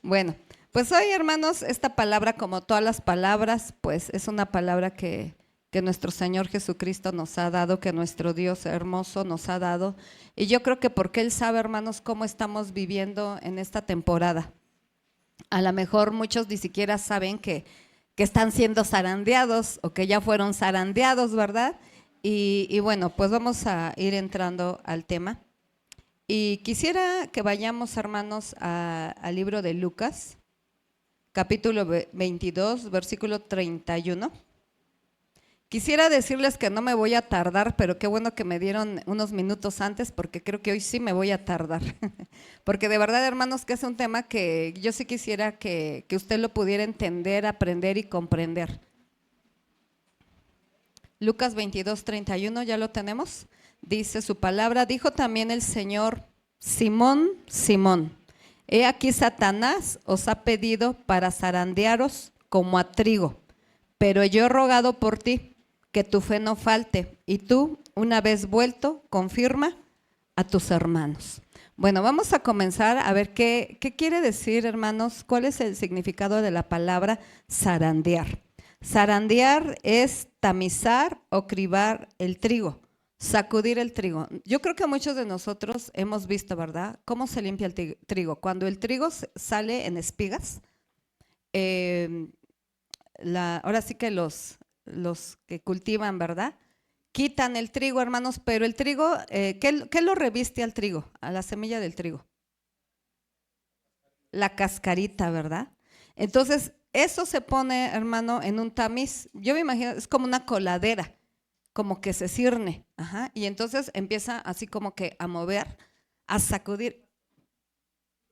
Bueno, pues hoy, hermanos, esta palabra, como todas las palabras, pues es una palabra que nuestro Señor Jesucristo nos ha dado, que nuestro Dios hermoso nos ha dado. Y yo creo que porque Él sabe, hermanos, cómo estamos viviendo en esta temporada. A lo mejor muchos ni siquiera saben que están siendo zarandeados o que ya fueron zarandeados, ¿verdad? Y bueno, pues vamos a ir entrando al tema. Y quisiera que vayamos, hermanos, al libro de Lucas, capítulo 22, versículo 31. Quisiera decirles que no me voy a tardar, pero qué bueno que me dieron unos minutos antes, porque creo que hoy sí me voy a tardar. Porque de verdad, hermanos, que es un tema que yo sí quisiera que usted lo pudiera entender, aprender y comprender. Lucas 22, 31, ¿ya lo tenemos? Dice su palabra: dijo también el Señor: Simón, Simón, he aquí Satanás os ha pedido para zarandearos como a trigo, pero yo he rogado por ti, que tu fe no falte, y tú, una vez vuelto, confirma a tus hermanos. Bueno, vamos a comenzar a ver qué quiere decir, hermanos, cuál es el significado de la palabra zarandear. Zarandear es tamizar o cribar el trigo, sacudir el trigo. Yo creo que muchos de nosotros hemos visto, ¿verdad?, cómo se limpia el trigo. Cuando el trigo sale en espigas, ahora sí que los que cultivan, ¿verdad?, quitan el trigo, hermanos, pero el trigo, ¿qué lo reviste al trigo, a la semilla del trigo? La cascarita, ¿verdad? Entonces, eso se pone, hermano, en un tamiz. Yo me imagino, es como una coladera, como que se cierne, ajá, y entonces empieza así como que a mover, a sacudir.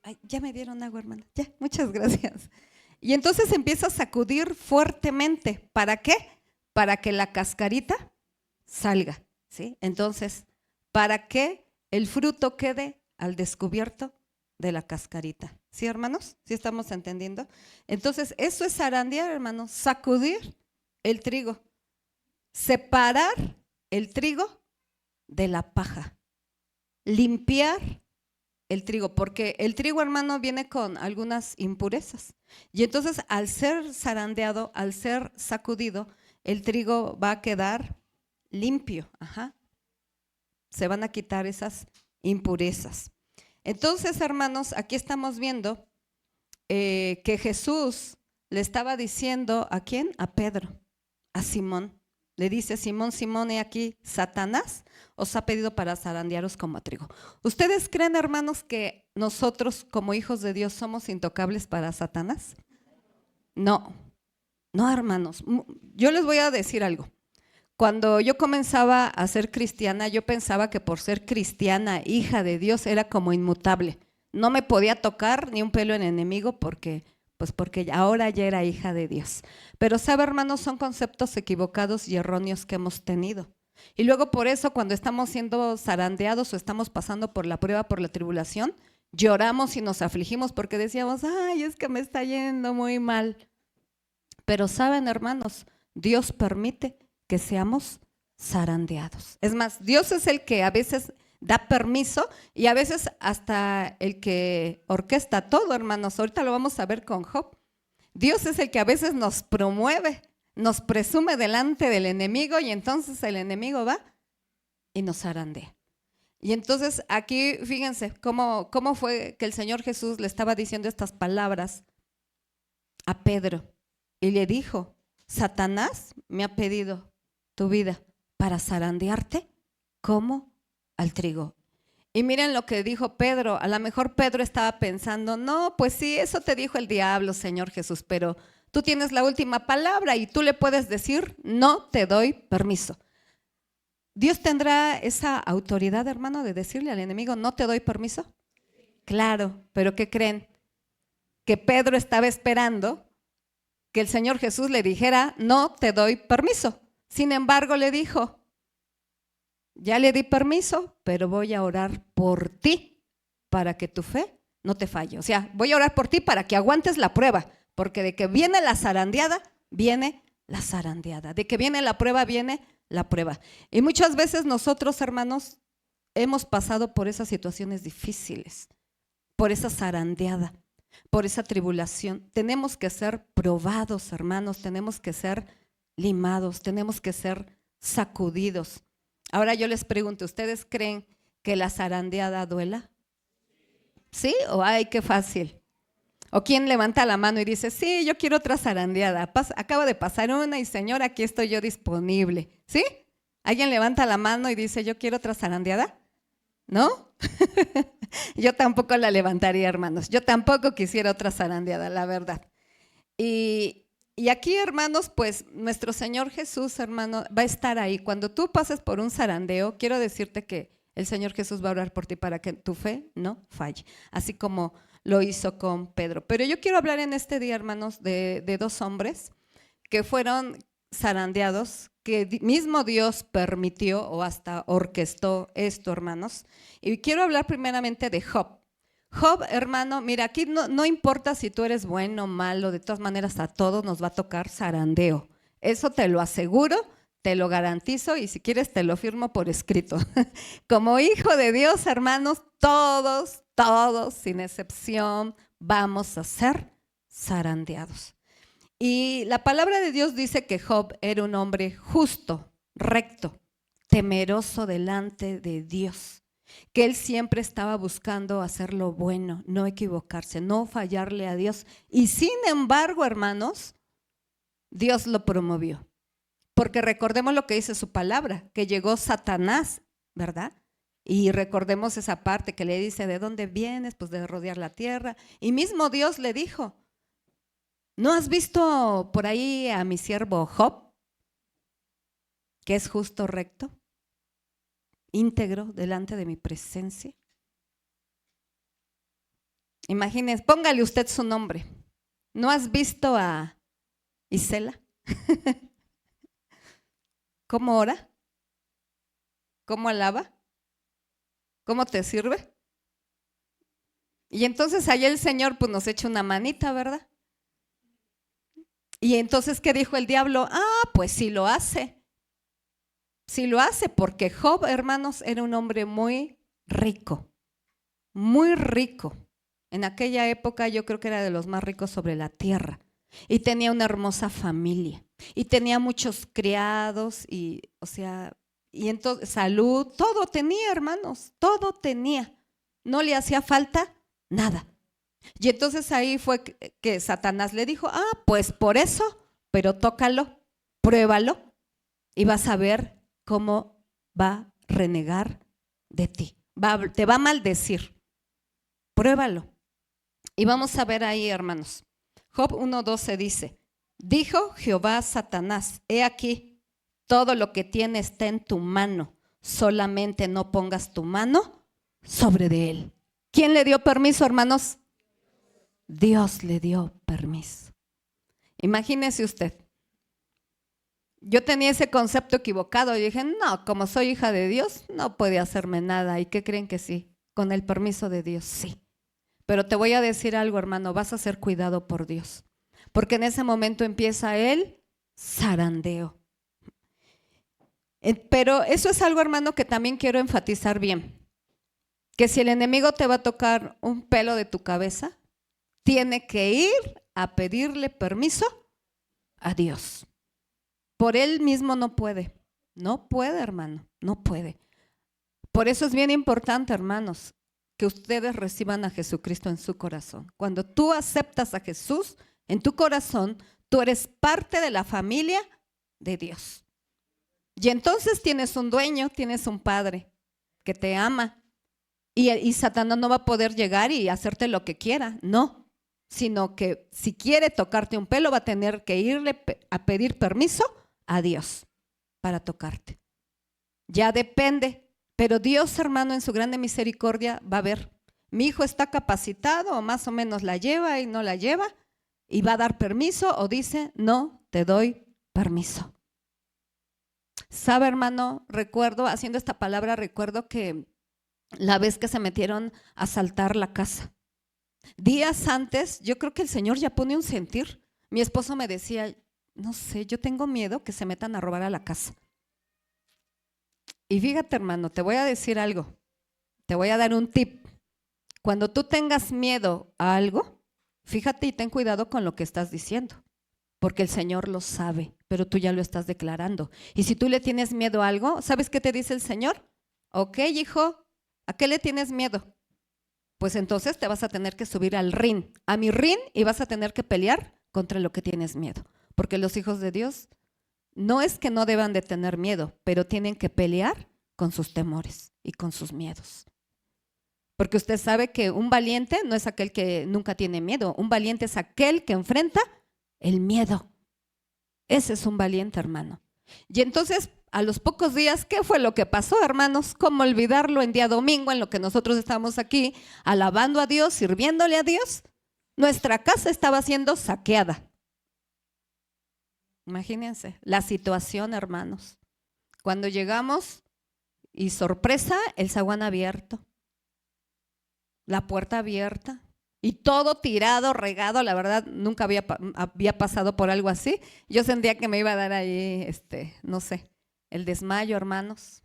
Ay, ya me dieron agua, hermana. Ya, muchas gracias. Y entonces empieza a sacudir fuertemente. ¿Para qué? Para que la cascarita salga, ¿sí? Entonces, para que el fruto quede al descubierto de la cascarita. ¿Sí, hermanos? ¿Sí estamos entendiendo? Entonces, eso es zarandear, hermanos, sacudir el trigo, separar el trigo de la paja, limpiar el trigo, porque el trigo, hermano, viene con algunas impurezas. Y entonces, al ser zarandeado, al ser sacudido, el trigo va a quedar limpio, ajá. Se van a quitar esas impurezas. Entonces, hermanos, aquí estamos viendo que Jesús le estaba diciendo ¿a quién? A Pedro, a Simón. Le dice: Simón, Simón, he aquí Satanás os ha pedido para zarandearos como a trigo. ¿Ustedes creen, hermanos, que nosotros como hijos de Dios somos intocables para Satanás? No, no, hermanos. Yo les voy a decir algo. Cuando yo comenzaba a ser cristiana, yo pensaba que por ser cristiana, hija de Dios, era como inmutable. No me podía tocar ni un pelo en enemigo porque ahora ya era hija de Dios. Pero sabe, hermanos, son conceptos equivocados y erróneos que hemos tenido. Y luego por eso, cuando estamos siendo zarandeados o estamos pasando por la prueba, por la tribulación, lloramos y nos afligimos porque decíamos: ay, es que me está yendo muy mal. Pero saben, hermanos, Dios permite que seamos zarandeados. Es más, Dios es el que a veces da permiso y a veces hasta el que orquesta todo, hermanos. Ahorita lo vamos a ver con Job. Dios es el que a veces nos promueve, nos presume delante del enemigo, y entonces el enemigo va y nos zarandea. Y entonces aquí fíjense cómo fue que el Señor Jesús le estaba diciendo estas palabras a Pedro y le dijo: Satanás me ha pedido tu vida para zarandearte como al trigo. Y miren lo que dijo Pedro. A lo mejor Pedro estaba pensando: no, pues sí, eso te dijo el diablo, Señor Jesús, pero tú tienes la última palabra y tú le puedes decir: no te doy permiso. ¿Dios tendrá esa autoridad, hermano, de decirle al enemigo: no te doy permiso? Claro, pero ¿qué creen? Que Pedro estaba esperando que el Señor Jesús le dijera: no te doy permiso. Sin embargo, le dijo: ya le di permiso, pero voy a orar por ti para que tu fe no te falle. O sea, voy a orar por ti para que aguantes la prueba, porque de que viene la zarandeada, viene la zarandeada. De que viene la prueba, viene la prueba. Y muchas veces nosotros, hermanos, hemos pasado por esas situaciones difíciles, por esa zarandeada. por esa tribulación. Tenemos que ser probados, hermanos, tenemos que ser limados, tenemos que ser sacudidos. Ahora yo les pregunto, ¿ustedes creen que la zarandeada duela? ¿Sí? ¿O ay, qué fácil? ¿O quién levanta la mano y dice, sí, yo quiero otra zarandeada? Acaba de pasar una y señor, aquí estoy yo disponible. ¿Sí? ¿Alguien levanta la mano y dice, yo quiero otra zarandeada? ¿No? Yo tampoco la levantaría, hermanos. Yo tampoco quisiera otra zarandeada, la verdad. Y aquí, hermanos, pues nuestro Señor Jesús, hermano, va a estar ahí. Cuando tú pases por un zarandeo, quiero decirte que el Señor Jesús va a orar por ti para que tu fe no falle, así como lo hizo con Pedro. Pero yo quiero hablar en este día, hermanos, de dos hombres que fueron zarandeados, que mismo Dios permitió o hasta orquestó esto, hermanos. Y quiero hablar primeramente de Job. Job, hermano, mira, aquí no importa si tú eres bueno o malo, de todas maneras a todos nos va a tocar zarandeo. Eso te lo aseguro, te lo garantizo y si quieres te lo firmo por escrito. Como hijo de Dios, hermanos, todos, sin excepción, vamos a ser zarandeados. Y la palabra de Dios dice que Job era un hombre justo, recto, temeroso delante de Dios, que él siempre estaba buscando hacer lo bueno, no equivocarse, no fallarle a Dios. Y sin embargo, hermanos, Dios lo promovió. Porque recordemos lo que dice su palabra, que llegó Satanás, ¿verdad? Y recordemos esa parte que le dice, ¿de dónde vienes? Pues de rodear la tierra. Y mismo Dios le dijo, ¿no has visto por ahí a mi siervo Job, que es justo, recto, íntegro delante de mi presencia? Imagínense, póngale usted su nombre. ¿No has visto a Isela? ¿Cómo ora? ¿Cómo alaba? ¿Cómo te sirve? Y entonces ahí el Señor pues nos echa una manita, ¿verdad? Y entonces, ¿qué dijo el diablo? Ah, pues sí lo hace. Sí lo hace, porque Job, hermanos, era un hombre muy rico, muy rico. En aquella época yo creo que era de los más ricos sobre la tierra. Y tenía una hermosa familia. Y tenía muchos criados y, o sea, y entonces salud, todo tenía, hermanos, todo tenía. No le hacía falta nada. Y entonces ahí fue que Satanás le dijo, ah, pues por eso, pero tócalo, pruébalo y vas a ver cómo va a renegar de ti. Te va a maldecir. Pruébalo. Y vamos a ver ahí, hermanos. Job 1:12 dice, dijo Jehová a Satanás, he aquí, todo lo que tiene está en tu mano, solamente no pongas tu mano sobre de él. ¿Quién le dio permiso, hermanos? Dios le dio permiso. Imagínese usted. Yo tenía ese concepto equivocado y dije, no, como soy hija de Dios, no puede hacerme nada. ¿Y qué creen que sí? Con el permiso de Dios, sí. Pero te voy a decir algo, hermano, vas a ser cuidado por Dios. Porque en ese momento empieza el zarandeo. Pero eso es algo, hermano, que también quiero enfatizar bien. Que si el enemigo te va a tocar un pelo de tu cabeza, tiene que ir a pedirle permiso a Dios. Por él mismo no puede. No puede, hermano, no puede. Por eso es bien importante, hermanos, que ustedes reciban a Jesucristo en su corazón. Cuando tú aceptas a Jesús en tu corazón, tú eres parte de la familia de Dios. Y entonces tienes un dueño, tienes un padre que te ama. Y Satanás no va a poder llegar y hacerte lo que quiera, no. Sino que si quiere tocarte un pelo, va a tener que irle a pedir permiso a Dios para tocarte. Ya depende. Pero Dios, hermano, en su grande misericordia va a ver, mi hijo está capacitado o más o menos la lleva y no la lleva y va a dar permiso o dice, no te doy permiso. ¿Sabe, hermano? Recuerdo, haciendo esta palabra, recuerdo que la vez que se metieron a asaltar la casa. Días antes, yo creo que el Señor ya pone un sentir. Mi esposo me decía, no sé, yo tengo miedo que se metan a robar a la casa. Y fíjate, hermano, te voy a decir algo, te voy a dar un tip. Cuando tú tengas miedo a algo, Fíjate y ten cuidado con lo que estás diciendo, porque el Señor lo sabe, pero tú ya lo estás declarando. Y si tú le tienes miedo a algo, ¿sabes qué te dice el Señor? Ok, hijo, ¿a qué le tienes miedo? Pues entonces te vas a tener que subir al ring, a mi ring, y vas a tener que pelear contra lo que tienes miedo. Porque los hijos de Dios no es que no deban de tener miedo, pero tienen que pelear con sus temores y con sus miedos. Porque usted sabe que un valiente no es aquel que nunca tiene miedo. Un valiente es aquel que enfrenta el miedo. Ese es un valiente, hermano. Y entonces, a los pocos días, ¿qué fue lo que pasó, hermanos? ¿Cómo olvidarlo en día domingo, en lo que nosotros estamos aquí, alabando a Dios, sirviéndole a Dios? Nuestra casa estaba siendo saqueada. Imagínense la situación, hermanos. Cuando llegamos, y sorpresa, el zaguán abierto, la puerta abierta y todo tirado, regado. La verdad, nunca había pasado por algo así. Yo sentía que me iba a dar ahí, no sé, el desmayo, hermanos.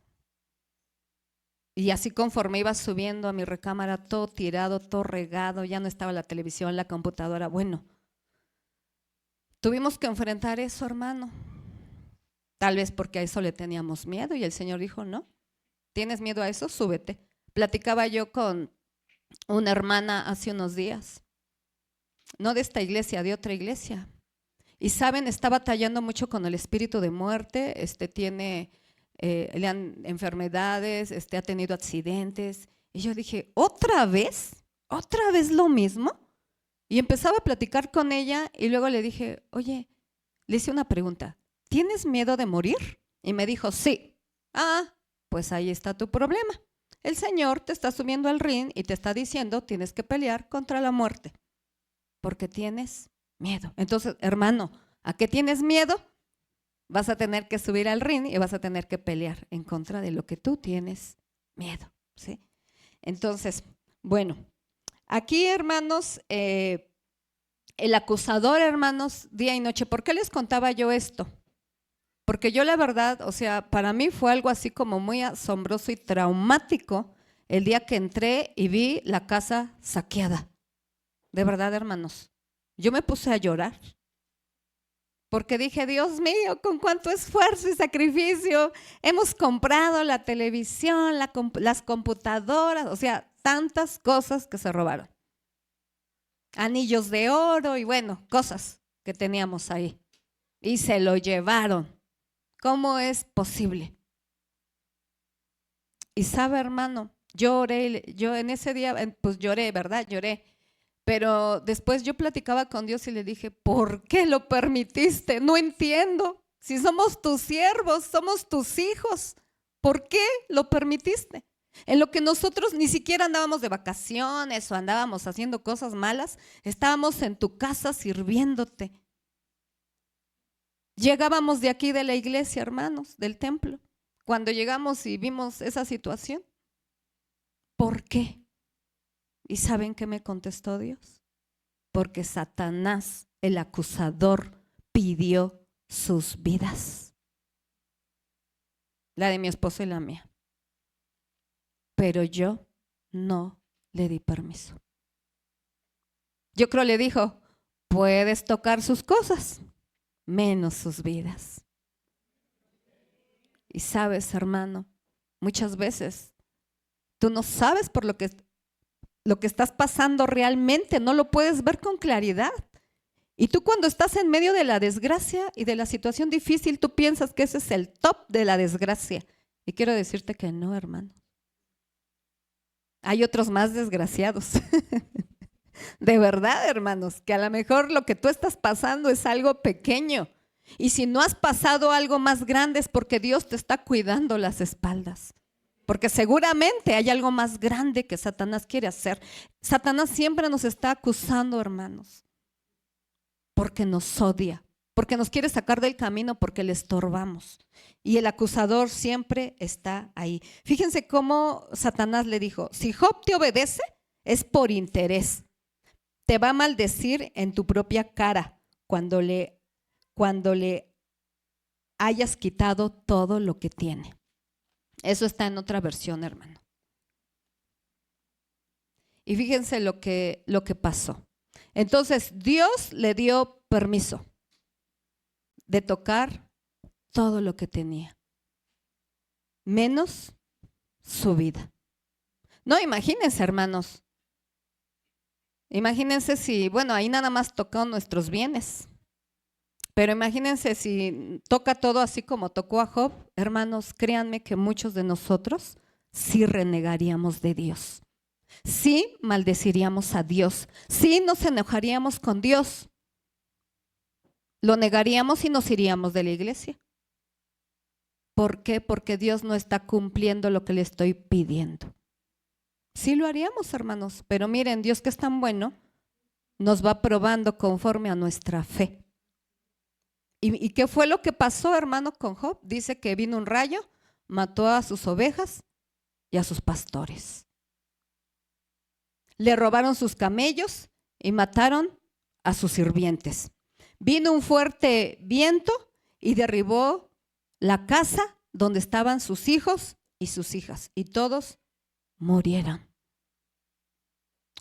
Y así conforme iba subiendo a mi recámara, todo tirado, todo regado, ya no estaba la televisión, la computadora. Bueno, tuvimos que enfrentar eso, hermano. Tal vez porque a eso le teníamos miedo y el Señor dijo, no, ¿tienes miedo a eso? Súbete. Platicaba yo con una hermana hace unos días, no de esta iglesia, de otra iglesia. Y saben, está batallando mucho con el espíritu de muerte, tiene le han enfermedades, ha tenido accidentes. Y yo dije, ¿otra vez? ¿Otra vez lo mismo? Y empezaba a platicar con ella y luego le dije, oye, le hice una pregunta, ¿tienes miedo de morir? Y me dijo, sí. Ah, pues ahí está tu problema. El Señor te está subiendo al ring y te está diciendo, tienes que pelear contra la muerte, porque tienes miedo. Entonces, hermano, ¿a qué tienes miedo? Vas a tener que subir al ring y vas a tener que pelear en contra de lo que tú tienes miedo, ¿sí? Entonces, bueno, aquí, hermanos, el acusador, hermanos, día y noche. ¿Por qué les contaba yo esto? Porque yo la verdad, o sea, para mí fue algo así como muy asombroso y traumático el día que entré y vi la casa saqueada. De verdad, hermanos, yo me puse a llorar. Porque dije, Dios mío, con cuánto esfuerzo y sacrificio hemos comprado la televisión, las computadoras, o sea, tantas cosas que se robaron. Anillos de oro y bueno, cosas que teníamos ahí. Y se lo llevaron. ¿Cómo es posible? Y sabe, hermano, lloré, yo en ese día, pues lloré, ¿verdad? Lloré. Pero después yo platicaba con Dios y le dije, ¿por qué lo permitiste? No entiendo. Si somos tus siervos, somos tus hijos, ¿por qué lo permitiste? En lo que nosotros ni siquiera andábamos de vacaciones o andábamos haciendo cosas malas, estábamos en tu casa sirviéndote. Llegábamos de aquí de la iglesia, hermanos, del templo. Cuando llegamos y vimos esa situación, ¿por qué? ¿Y saben qué me contestó Dios? Porque Satanás, el acusador, pidió sus vidas. La de mi esposo y la mía. Pero yo no le di permiso. Yo creo le dijo, puedes tocar sus cosas, menos sus vidas. Y sabes, hermano, muchas veces tú no sabes por lo que estás pasando realmente, no lo puedes ver con claridad. Y tú cuando estás en medio de la desgracia y de la situación difícil, tú piensas que ese es el top de la desgracia. Y quiero decirte que no, hermano. Hay otros más desgraciados. De verdad, hermanos, que a lo mejor lo que tú estás pasando es algo pequeño. Y si no has pasado algo más grande es porque Dios te está cuidando las espaldas. Porque seguramente hay algo más grande que Satanás quiere hacer. Satanás siempre nos está acusando, hermanos, porque nos odia, porque nos quiere sacar del camino, porque le estorbamos. Y el acusador siempre está ahí. Fíjense cómo Satanás le dijo, si Job te obedece, es por interés. Te va a maldecir en tu propia cara cuando le hayas quitado todo lo que tiene. Eso está en otra versión, hermano. Y fíjense lo que pasó. Entonces, Dios le dio permiso de tocar todo lo que tenía, menos su vida. No, imagínense, hermanos. Imagínense si, bueno, ahí nada más tocó nuestros bienes. Pero imagínense si toca todo así como tocó a Job, hermanos, créanme que muchos de nosotros sí renegaríamos de Dios. Sí maldeciríamos a Dios. Sí nos enojaríamos con Dios. Lo negaríamos y nos iríamos de la iglesia. ¿Por qué? Porque Dios no está cumpliendo lo que le estoy pidiendo. Sí lo haríamos, hermanos, pero miren, Dios que es tan bueno, nos va probando conforme a nuestra fe. ¿Y qué fue lo que pasó, hermano, con Job? Dice que vino un rayo, mató a sus ovejas y a sus pastores. Le robaron sus camellos y mataron a sus sirvientes. Vino un fuerte viento y derribó la casa donde estaban sus hijos y sus hijas, y todos murieron.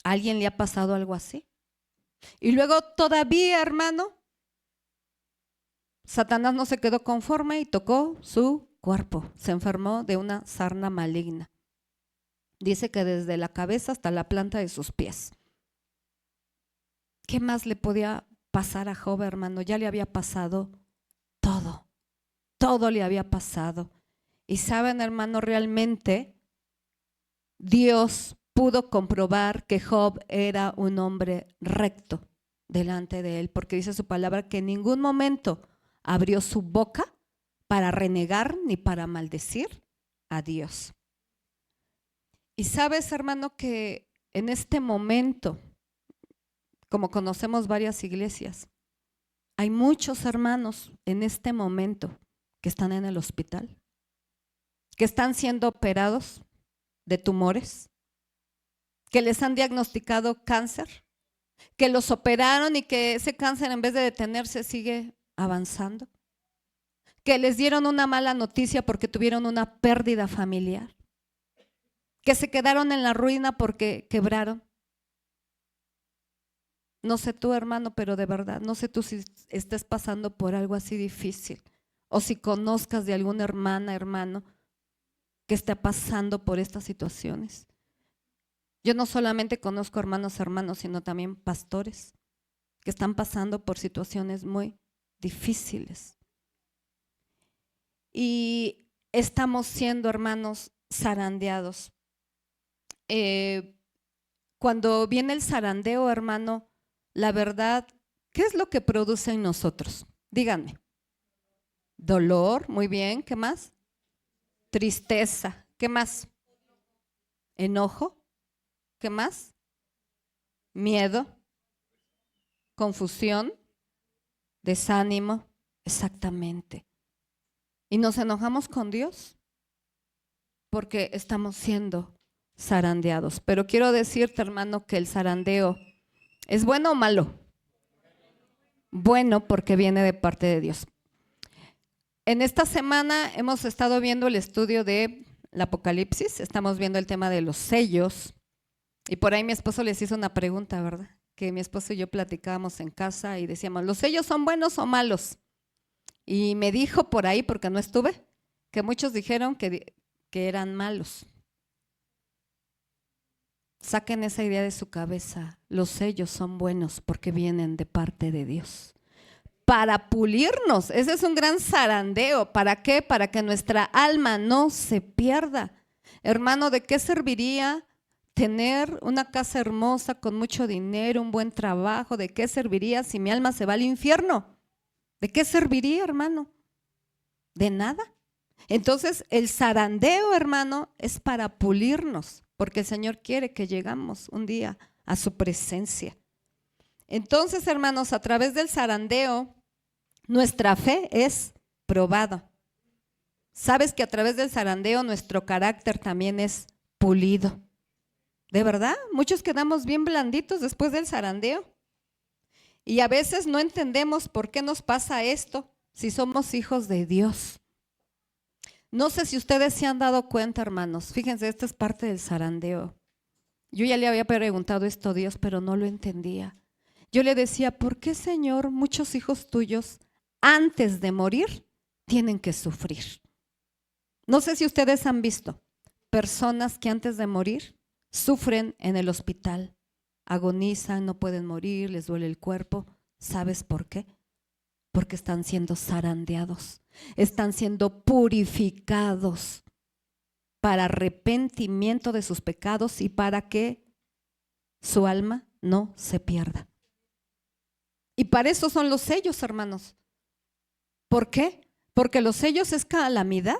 ¿A alguien le ha pasado algo así? Y luego todavía, hermano, Satanás no se quedó conforme y tocó su cuerpo. Se enfermó de una sarna maligna. Dice que desde la cabeza hasta la planta de sus pies. ¿Qué más le podía pasar a Job, hermano? Ya le había pasado todo. Todo le había pasado. Y saben, hermano, realmente Dios pudo comprobar que Job era un hombre recto delante de él, porque dice su palabra que en ningún momento abrió su boca para renegar ni para maldecir a Dios. Y sabes, hermano, que en este momento, como conocemos varias iglesias, hay muchos hermanos en este momento que están en el hospital, que están siendo operados de tumores, que les han diagnosticado cáncer, que los operaron y que ese cáncer en vez de detenerse sigue avanzando, que les dieron una mala noticia porque tuvieron una pérdida familiar, que se quedaron en la ruina porque quebraron. No sé tú, hermano, pero de verdad, no sé tú si estés pasando por algo así difícil o si conozcas de alguna hermana, hermano, que esté pasando por estas situaciones. Yo no solamente conozco hermanos, sino también pastores que están pasando por situaciones muy difíciles. Y estamos siendo, hermanos, zarandeados. Cuando viene el zarandeo, hermano, la verdad, ¿qué es lo que produce en nosotros? Díganme. Dolor, muy bien, ¿qué más? Tristeza, ¿qué más? Enojo, ¿qué más? Miedo, confusión, desánimo, exactamente. Y nos enojamos con Dios porque estamos siendo zarandeados. Pero quiero decirte, hermano, que el zarandeo ¿es bueno o malo? Bueno, porque viene de parte de Dios. En esta semana hemos estado viendo el estudio del Apocalipsis, estamos viendo el tema de los sellos, y por ahí mi esposo les hizo una pregunta, ¿verdad? Que mi esposo y yo platicábamos en casa y decíamos, ¿los sellos son buenos o malos? Y me dijo por ahí, porque no estuve, que muchos dijeron que eran malos. Saquen esa idea de su cabeza. Los sellos son buenos porque vienen de parte de Dios. Para pulirnos, ese es un gran zarandeo. ¿Para qué? Para que nuestra alma no se pierda. Hermano, ¿de qué serviría tener una casa hermosa con mucho dinero, un buen trabajo? ¿De qué serviría si mi alma se va al infierno? ¿De qué serviría, hermano? De nada. Entonces, el zarandeo, hermano, es para pulirnos, porque el Señor quiere que llegamos un día a su presencia. Entonces, hermanos, a través del zarandeo, nuestra fe es probada. ¿Sabes que a través del zarandeo nuestro carácter también es pulido? ¿De verdad? Muchos quedamos bien blanditos después del zarandeo. Y a veces no entendemos por qué nos pasa esto si somos hijos de Dios. No sé si ustedes se han dado cuenta, hermanos. Fíjense, esta es parte del zarandeo. Yo ya le había preguntado esto a Dios, pero no lo entendía. yo le decía, ¿por qué, Señor, muchos hijos tuyos antes de morir tienen que sufrir? No sé si ustedes han visto personas que antes de morir sufren en el hospital, agonizan, no pueden morir, les duele el cuerpo. ¿Sabes por qué? Porque están siendo zarandeados, están siendo purificados para arrepentimiento de sus pecados y para que su alma no se pierda. Y para eso son los sellos, hermanos. ¿Por qué? Porque los sellos es calamidad.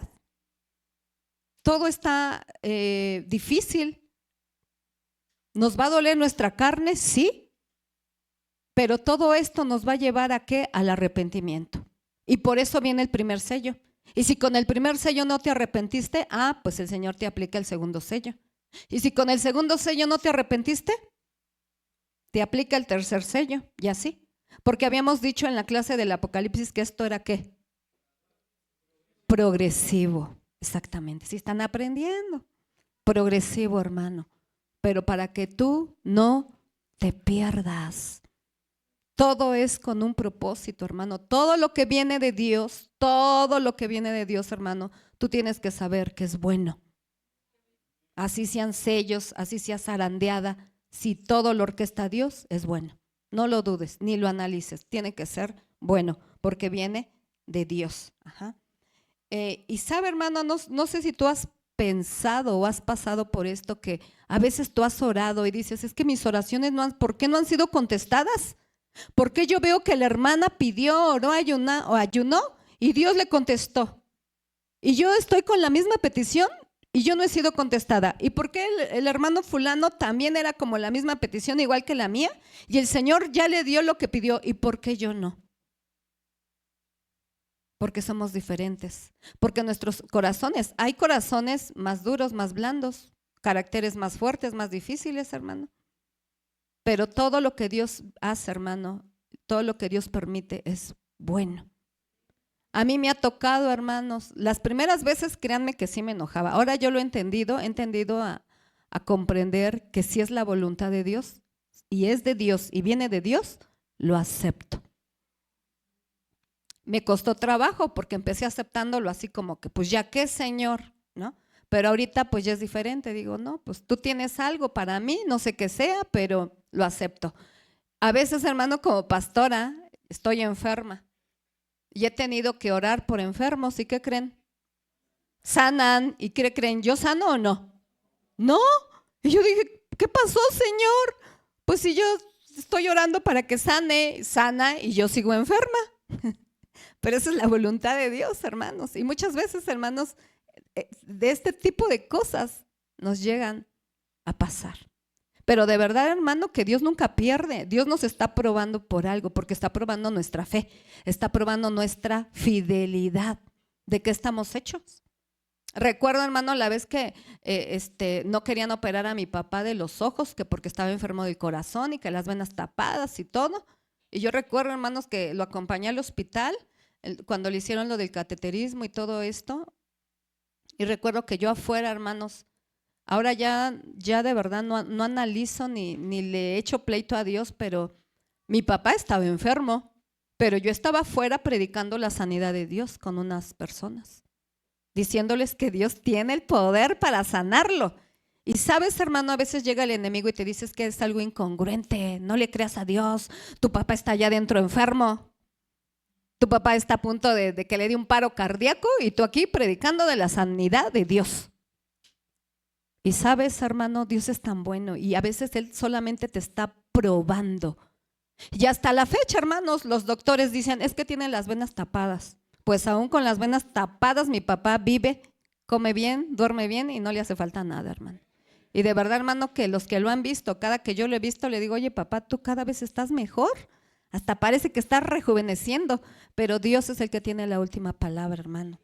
Todo está difícil. ¿Nos va a doler nuestra carne? Sí. Pero todo esto nos va a llevar ¿a qué? Al arrepentimiento. Y por eso viene el primer sello. Y si con el primer sello no te arrepentiste, pues el Señor te aplica el segundo sello. Y si con el segundo sello no te arrepentiste, te aplica el tercer sello, y así. Porque habíamos dicho en la clase del Apocalipsis que esto era ¿qué? Progresivo. Exactamente, si están aprendiendo. Progresivo, hermano. Pero para que tú no te pierdas. Todo es con un propósito, hermano. Todo lo que viene de Dios, hermano, tú tienes que saber que es bueno. Así sean sellos, así sea zarandeada, si todo lo orquesta Dios, es bueno. No lo dudes, ni lo analices. Tiene que ser bueno, porque viene de Dios. Ajá. Y sabe, hermano, no sé si tú has pensado o has pasado por esto, que a veces tú has orado y dices, es que mis oraciones ¿por qué no han sido contestadas? ¿Por qué yo veo que la hermana pidió, oró, ayunó y Dios le contestó? Y yo estoy con la misma petición y yo no he sido contestada. ¿Y por qué el hermano fulano también era como la misma petición, igual que la mía? Y el Señor ya le dio lo que pidió. ¿Y por qué yo no? Porque somos diferentes. Porque nuestros corazones, hay corazones más duros, más blandos, caracteres más fuertes, más difíciles, hermano. Pero todo lo que Dios hace, hermano, todo lo que Dios permite es bueno. A mí me ha tocado, hermanos, las primeras veces, créanme que sí me enojaba. Ahora yo lo he entendido a comprender que si es la voluntad de Dios y es de Dios y viene de Dios, lo acepto. Me costó trabajo porque empecé aceptándolo así como que, pues ya qué, Señor, ¿no? Pero ahorita pues ya es diferente. Digo, no, pues tú tienes algo para mí, no sé qué sea, pero lo acepto. A veces, hermano, como pastora, estoy enferma y he tenido que orar por enfermos. ¿Y qué creen? Sanan. ¿Y qué creen? ¿Yo sano o no? No. Y yo dije, ¿qué pasó, Señor? Pues si yo estoy orando para que sana y yo sigo enferma. Pero esa es la voluntad de Dios, hermanos. Y muchas veces, hermanos, de este tipo de cosas nos llegan a pasar. Pero de verdad, hermano, que Dios nunca pierde. Dios nos está probando por algo, porque está probando nuestra fe, está probando nuestra fidelidad. ¿De qué estamos hechos? Recuerdo, hermano, la vez que no querían operar a mi papá de los ojos, que porque estaba enfermo del corazón y que las venas tapadas y todo. Y yo recuerdo, hermanos, que lo acompañé al hospital cuando le hicieron lo del cateterismo y todo esto. Y recuerdo que yo afuera, hermanos, ahora ya de verdad no analizo ni le echo pleito a Dios, pero mi papá estaba enfermo, pero yo estaba afuera predicando la sanidad de Dios con unas personas, diciéndoles que Dios tiene el poder para sanarlo. Y sabes, hermano, a veces llega el enemigo y te dices que es algo incongruente, no le creas a Dios, tu papá está allá adentro enfermo. Tu papá está a punto de que le dé un paro cardíaco y tú aquí predicando de la sanidad de Dios. Y sabes, hermano, Dios es tan bueno y a veces Él solamente te está probando. Y hasta la fecha, hermanos, los doctores dicen, es que tienen las venas tapadas. Pues aún con las venas tapadas, mi papá vive, come bien, duerme bien y no le hace falta nada, hermano. Y de verdad, hermano, que los que lo han visto, cada que yo lo he visto, le digo, oye, papá, tú cada vez estás mejor. Hasta parece que estás rejuveneciendo, pero Dios es el que tiene la última palabra, hermano.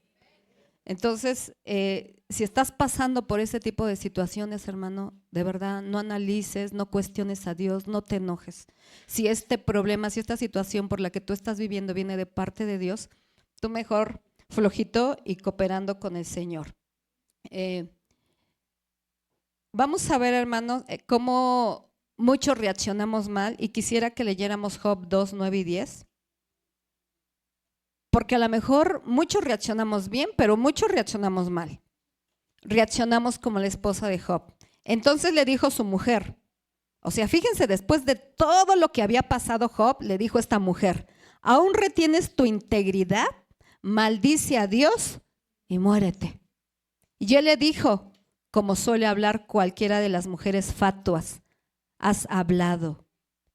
Entonces, si estás pasando por ese tipo de situaciones, hermano, de verdad, no analices, no cuestiones a Dios, no te enojes. Si este problema, si esta situación por la que tú estás viviendo viene de parte de Dios, tú mejor flojito y cooperando con el Señor. Vamos a ver, hermanos, cómo muchos reaccionamos mal y quisiera que leyéramos Job 2, 9 y 10. Porque a lo mejor muchos reaccionamos bien, pero muchos reaccionamos mal. Reaccionamos como la esposa de Job. Entonces le dijo su mujer, o sea, fíjense, después de todo lo que había pasado Job, le dijo esta mujer, ¿aún retienes tu integridad? Maldice a Dios y muérete. Y él le dijo, como suele hablar cualquiera de las mujeres fatuas, has hablado.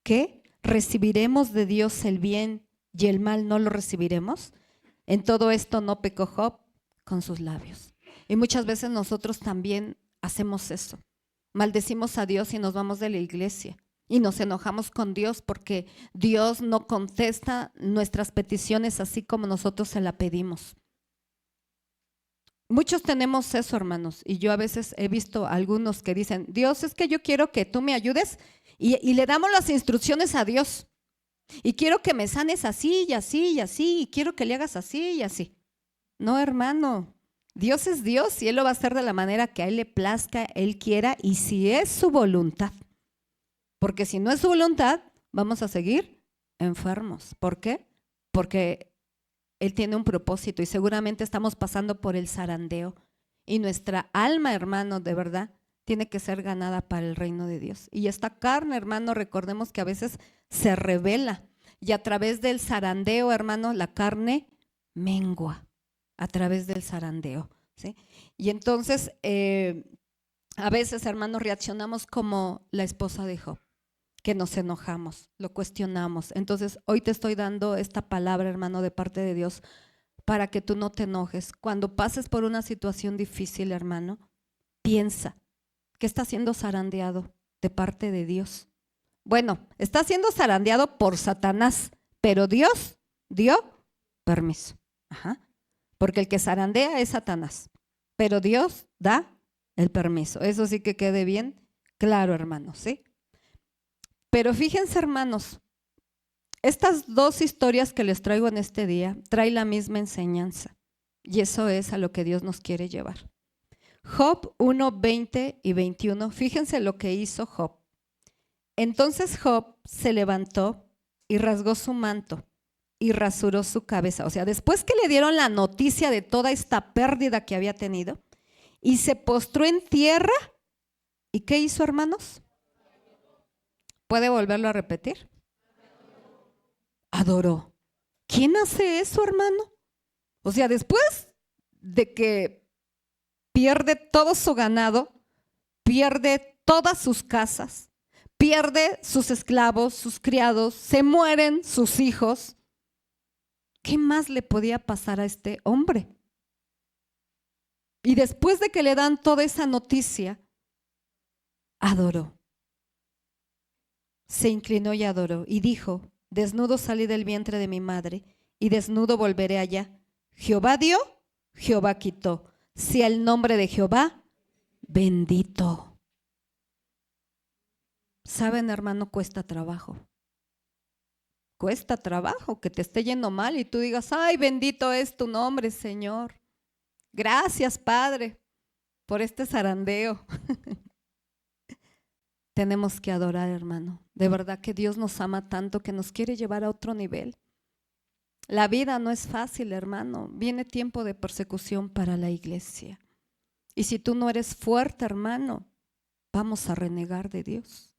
¿Qué? ¿Recibiremos de Dios el bien y el mal no lo recibiremos? En todo esto no pecó Job con sus labios. Y muchas veces nosotros también hacemos eso. Maldecimos a Dios y nos vamos de la iglesia. Y nos enojamos con Dios porque Dios no contesta nuestras peticiones así como nosotros se la pedimos. Muchos tenemos eso, hermanos, y yo a veces he visto algunos que dicen, Dios, es que yo quiero que tú me ayudes, y le damos las instrucciones a Dios, y quiero que me sanes así y así y así, y quiero que le hagas así y así. No, hermano, Dios es Dios y Él lo va a hacer de la manera que a Él le plazca, Él quiera, y si es su voluntad. Porque si no es su voluntad, vamos a seguir enfermos. ¿Por qué? Porque Él tiene un propósito y seguramente estamos pasando por el zarandeo. Y nuestra alma, hermano, de verdad, tiene que ser ganada para el reino de Dios. Y esta carne, hermano, recordemos que a veces se revela. Y a través del zarandeo, hermano, la carne mengua. A través del zarandeo, ¿sí? Y entonces, a veces, hermanos, reaccionamos como la esposa de Job, que nos enojamos, lo cuestionamos. Entonces, hoy te estoy dando esta palabra, hermano, de parte de Dios, para que tú no te enojes. Cuando pases por una situación difícil, hermano, piensa que está siendo zarandeado de parte de Dios. Bueno, está siendo zarandeado por Satanás, pero Dios dio permiso. Ajá. Porque el que zarandea es Satanás, pero Dios da el permiso. Eso sí que quede bien claro, hermanos, ¿sí? Pero fíjense, hermanos, estas dos historias que les traigo en este día traen la misma enseñanza y eso es a lo que Dios nos quiere llevar. Job 1, 20 y 21, fíjense lo que hizo Job. Entonces Job se levantó y rasgó su manto y rasuró su cabeza. O sea, después que le dieron la noticia de toda esta pérdida que había tenido, y se postró en tierra. ¿Y qué hizo, hermanos? ¿Puede volverlo a repetir? Adoró. ¿Quién hace eso, hermano? O sea, después de que pierde todo su ganado, pierde todas sus casas, pierde sus esclavos, sus criados, se mueren sus hijos, ¿qué más le podía pasar a este hombre? Y después de que le dan toda esa noticia, adoró. Se inclinó y adoró y dijo, desnudo salí del vientre de mi madre y desnudo volveré allá. Jehová dio, Jehová quitó. Sea el nombre de Jehová bendito. Saben, hermano, cuesta trabajo. Cuesta trabajo que te esté yendo mal y tú digas, ay, bendito es tu nombre, Señor. Gracias, Padre, por este zarandeo. Tenemos que adorar, hermano. De verdad que Dios nos ama tanto que nos quiere llevar a otro nivel. La vida no es fácil, hermano. Viene tiempo de persecución para la iglesia. Y si tú no eres fuerte, hermano, vamos a renegar de Dios.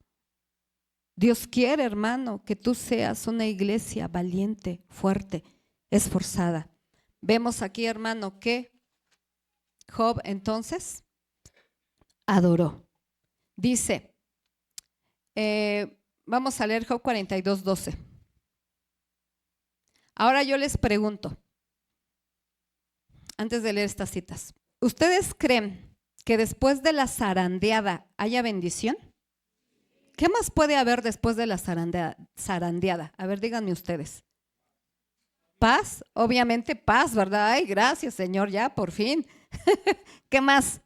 Dios quiere, hermano, que tú seas una iglesia valiente, fuerte, esforzada. Vemos aquí, hermano, que Job entonces adoró. Dice, vamos a leer Job 42, 12. Ahora yo les pregunto, antes de leer estas citas, ¿ustedes creen que después de la zarandeada haya bendición? ¿Qué más puede haber después de la zarandeada? A ver, díganme ustedes. Paz, obviamente paz, ¿verdad? Ay, gracias, Señor, ya, por fin. ¿Qué más?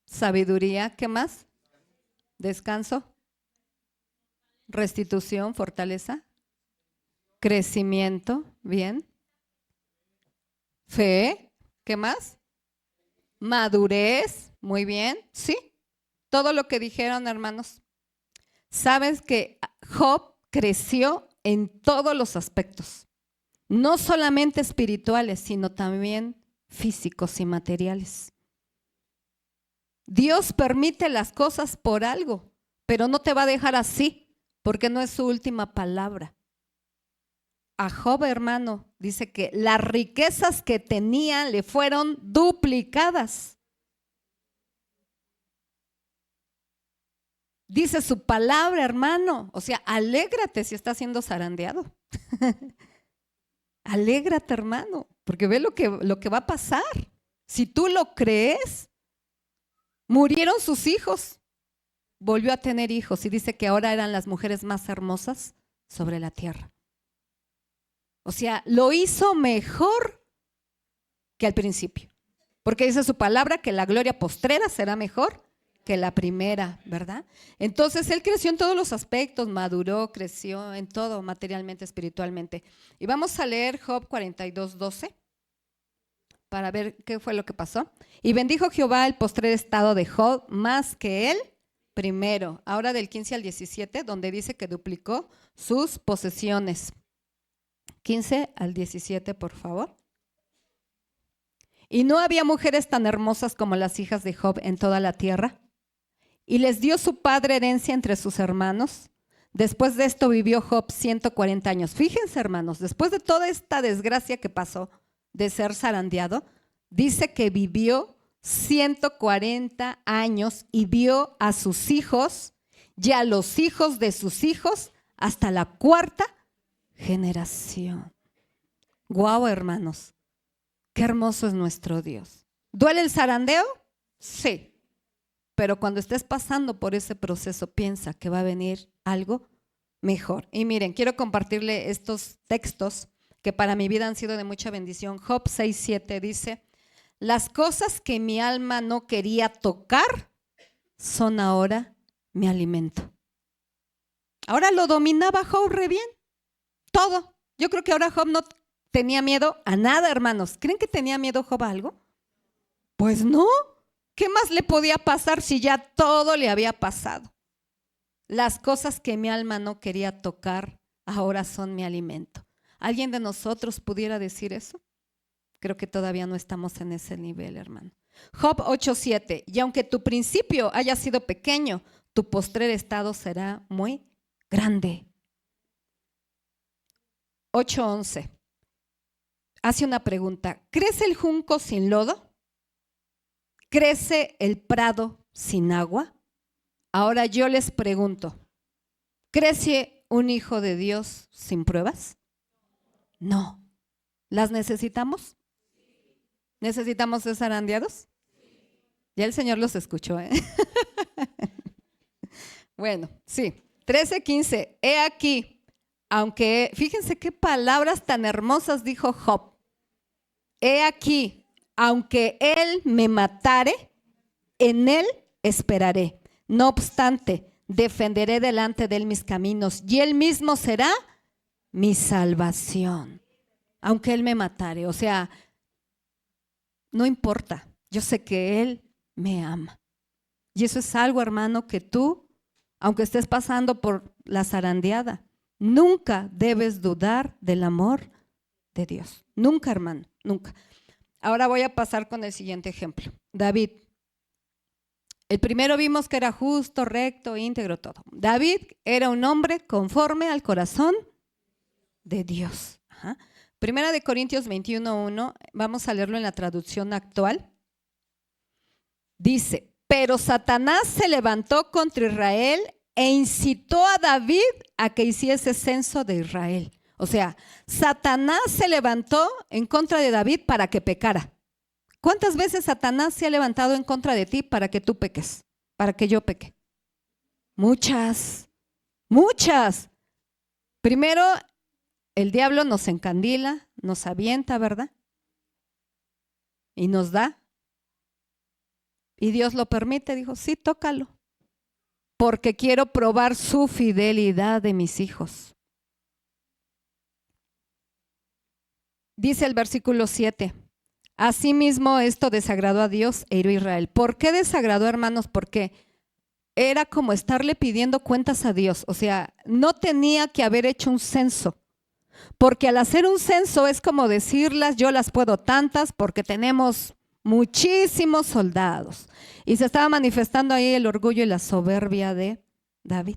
Sabiduría, ¿qué más? Descanso, restitución, fortaleza, crecimiento, bien. Fe, ¿qué más? Madurez, muy bien, sí. Todo lo que dijeron, hermanos. Sabes que Job creció en todos los aspectos, no solamente espirituales, sino también físicos y materiales. Dios permite las cosas por algo, pero no te va a dejar así, porque no es su última palabra. A Job, hermano, dice que las riquezas que tenía le fueron duplicadas. Dice su palabra, hermano. O sea, alégrate si estás siendo zarandeado. Alégrate, hermano, porque ve lo que va a pasar. Si tú lo crees, murieron sus hijos, volvió a tener hijos y dice que ahora eran las mujeres más hermosas sobre la tierra. O sea, lo hizo mejor que al principio, porque dice su palabra que la gloria postrera será mejor que la primera, ¿verdad? Entonces él creció en todos los aspectos, maduró, creció en todo, materialmente, espiritualmente. Y vamos a leer Job 42:12 para ver qué fue lo que pasó. Y bendijo Jehová el postrer estado de Job más que él primero. Ahora del 15 al 17, donde dice que duplicó sus posesiones. 15 al 17, por favor. Y no había mujeres tan hermosas como las hijas de Job en toda la tierra. Y les dio su padre herencia entre sus hermanos. Después de esto vivió Job 140 años. Fíjense, hermanos, después de toda esta desgracia que pasó de ser zarandeado, dice que vivió 140 años y vio a sus hijos y a los hijos de sus hijos hasta la cuarta generación. Guau, hermanos, qué hermoso es nuestro Dios. ¿Duele el zarandeo? Sí. Pero cuando estés pasando por ese proceso, piensa que va a venir algo mejor. Y miren, quiero compartirle estos textos que para mi vida han sido de mucha bendición. Job 6:7 dice: las cosas que mi alma no quería tocar son ahora mi alimento. Ahora lo dominaba Job re bien, todo. Yo creo que ahora Job no tenía miedo a nada, hermanos. ¿Creen que tenía miedo Job a algo? Pues no. ¿Qué más le podía pasar si ya todo le había pasado? Las cosas que mi alma no quería tocar ahora son mi alimento. ¿Alguien de nosotros pudiera decir eso? Creo que todavía no estamos en ese nivel, hermano. Job 8:7. Y aunque tu principio haya sido pequeño, tu postrer estado será muy grande. 8:11. Hace una pregunta. ¿Crece el junco sin lodo? ¿Crece el prado sin agua? Ahora yo les pregunto, ¿crece un hijo de Dios sin pruebas? No. ¿Las necesitamos? ¿Necesitamos ser zarandeados? Ya el Señor los escuchó, ¿eh? Bueno, sí. 13:15. He aquí, aunque, fíjense qué palabras tan hermosas dijo Job. He aquí, aunque él me matare, en él esperaré. No obstante, defenderé delante de él mis caminos y él mismo será mi salvación. Aunque él me matare, o sea, no importa, yo sé que él me ama. Y eso es algo, hermano, que tú, aunque estés pasando por la zarandeada, nunca debes dudar del amor de Dios. Nunca, hermano, nunca. Ahora voy a pasar con el siguiente ejemplo. David. El primero vimos que era justo, recto, íntegro, todo. David era un hombre conforme al corazón de Dios. Ajá. Primera de Corintios 21:1, vamos a leerlo en la traducción actual. Dice: pero Satanás se levantó contra Israel e incitó a David a que hiciese censo de Israel. O sea, Satanás se levantó en contra de David para que pecara. ¿Cuántas veces Satanás se ha levantado en contra de ti para que tú peques? Para que yo peque. Muchas, muchas. Primero, el diablo nos encandila, nos avienta, ¿verdad? Y nos da. Y Dios lo permite, dijo, sí, tócalo. Porque quiero probar su fidelidad de mis hijos. Dice el versículo 7, asimismo esto desagradó a Dios e hirió a Israel. ¿Por qué desagradó, hermanos? Porque era como estarle pidiendo cuentas a Dios. O sea, no tenía que haber hecho un censo. Porque al hacer un censo es como decirlas, yo las puedo tantas porque tenemos muchísimos soldados. Y se estaba manifestando ahí el orgullo y la soberbia de David.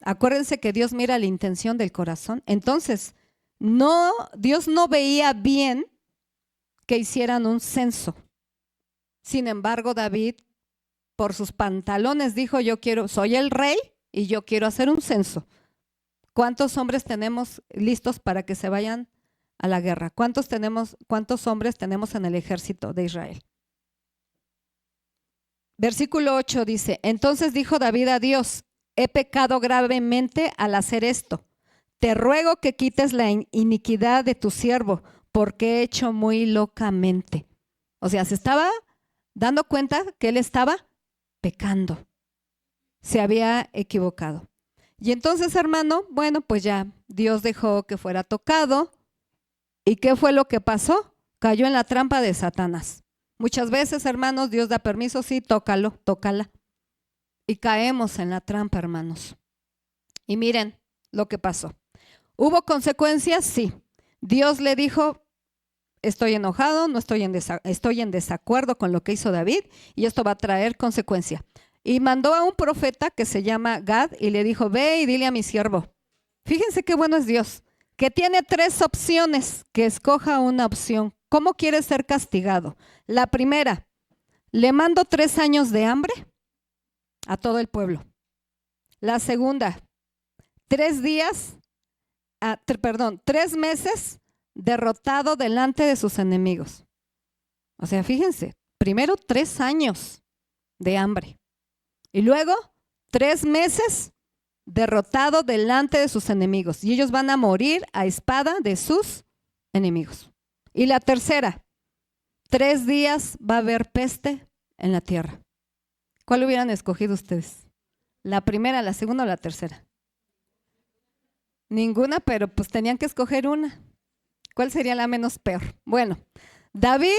Acuérdense que Dios mira la intención del corazón. Entonces, Dios no veía bien que hicieran un censo. Sin embargo, David, por sus pantalones, dijo, soy el rey y yo quiero hacer un censo. ¿Cuántos hombres tenemos listos para que se vayan a la guerra? ¿Cuántos hombres tenemos en el ejército de Israel? Versículo 8 dice, entonces dijo David a Dios, he pecado gravemente al hacer esto. Te ruego que quites la iniquidad de tu siervo, porque he hecho muy locamente. O sea, se estaba dando cuenta que él estaba pecando. Se había equivocado. Y entonces, hermano, bueno, pues ya Dios dejó que fuera tocado. ¿Y qué fue lo que pasó? Cayó en la trampa de Satanás. Muchas veces, hermanos, Dios da permiso, sí, tócala. Y caemos en la trampa, hermanos. Y miren lo que pasó. ¿Hubo consecuencias? Sí. Dios le dijo, estoy enojado, estoy en desacuerdo con lo que hizo David y esto va a traer consecuencia. Y mandó a un profeta que se llama Gad y le dijo, ve y dile a mi siervo. Fíjense qué bueno es Dios, que tiene 3 opciones, que escoja una opción. ¿Cómo quiere ser castigado? La primera, le mando 3 años de hambre a todo el pueblo. La segunda, 3 meses derrotado delante de sus enemigos. O sea, fíjense, primero 3 años de hambre. Y luego 3 meses derrotado delante de sus enemigos. Y ellos van a morir a espada de sus enemigos. Y la tercera, 3 días va a haber peste en la tierra. ¿Cuál hubieran escogido ustedes? ¿La primera, la segunda o la tercera? Ninguna, pero pues tenían que escoger una. ¿Cuál sería la menos peor? Bueno, David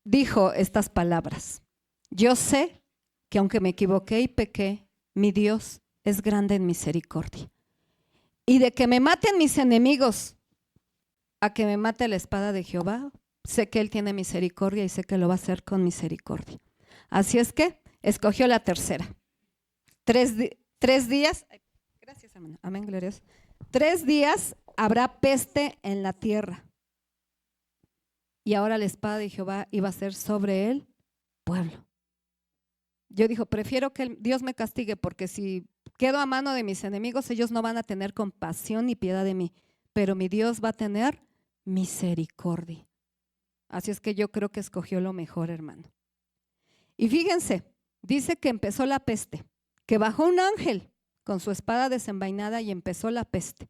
dijo estas palabras. Yo sé que aunque me equivoqué y pequé, mi Dios es grande en misericordia. Y de que me maten mis enemigos a que me mate la espada de Jehová, sé que Él tiene misericordia y sé que lo va a hacer con misericordia. Así es que escogió la tercera. 3 días, gracias, amén, amén, glorias. 3 días habrá peste en la tierra. Y ahora la espada de Jehová iba a ser sobre el pueblo. Yo digo, prefiero que Dios me castigue porque si quedo a mano de mis enemigos, ellos no van a tener compasión ni piedad de mí, pero mi Dios va a tener misericordia. Así es que yo creo que escogió lo mejor, hermano. Y fíjense, dice que empezó la peste, que bajó un ángel con su espada desenvainada y empezó la peste.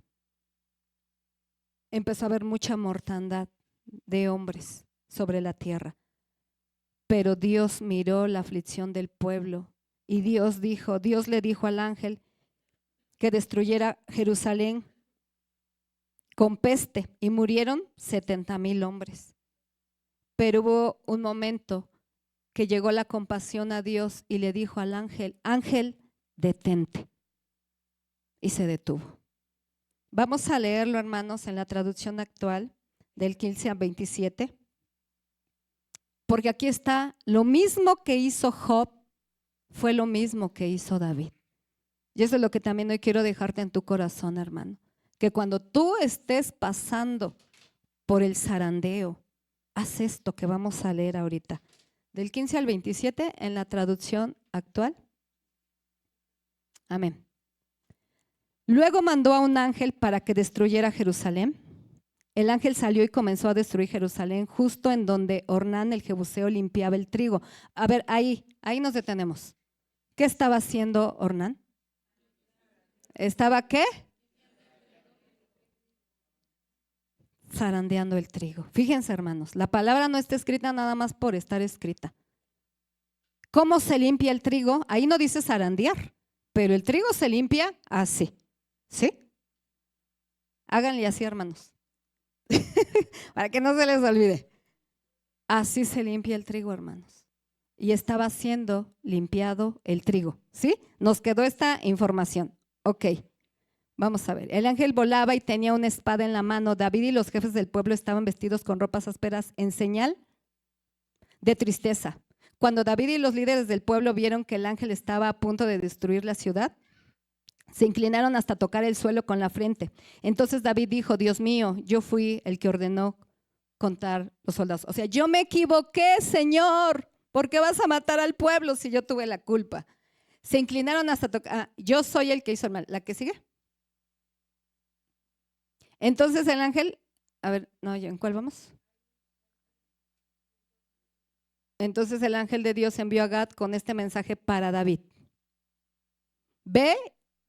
Empezó a haber mucha mortandad de hombres sobre la tierra. Pero Dios miró la aflicción del pueblo y Dios le dijo al ángel que destruyera Jerusalén con peste y murieron 70,000 hombres. Pero hubo un momento que llegó la compasión a Dios y le dijo al ángel, ángel, detente. Y se detuvo. Vamos a leerlo, hermanos, en la traducción actual del 15 al 27. Porque aquí está, lo mismo que hizo Job fue lo mismo que hizo David. Y eso es lo que también hoy quiero dejarte en tu corazón, hermano. Que cuando tú estés pasando por el zarandeo, haz esto que vamos a leer ahorita. Del 15 al 27 en la traducción actual. Amén. Luego mandó a un ángel para que destruyera Jerusalén. El ángel salió y comenzó a destruir Jerusalén justo en donde Ornán el Jebuseo limpiaba el trigo. A ver, ahí nos detenemos. ¿Qué estaba haciendo Ornán? ¿Estaba qué? Zarandeando el trigo. Fíjense, hermanos, la palabra no está escrita nada más por estar escrita. ¿Cómo se limpia el trigo? Ahí no dice zarandear, pero el trigo se limpia así. ¿Sí? Háganle así, hermanos. Para que no se les olvide. Así se limpia el trigo, hermanos. y estaba siendo limpiado el trigo. ¿Sí? Nos quedó esta información. Ok, vamos a ver. El ángel volaba y tenía una espada en la mano. David y los jefes del pueblo estaban vestidos con ropas ásperas en señal de tristeza. Cuando David y los líderes del pueblo vieron que el ángel estaba a punto de destruir la ciudad, se inclinaron hasta tocar el suelo con la frente. Entonces David dijo: Dios mío, yo fui el que ordenó contar los soldados. O sea, yo me equivoqué, Señor. ¿Por qué vas a matar al pueblo si yo tuve la culpa? Se inclinaron hasta tocar. Yo soy el que hizo el mal. ¿La que sigue? Entonces el ángel, a ver, no, ¿en cuál vamos? Entonces el ángel de Dios envió a Gad con este mensaje para David: ve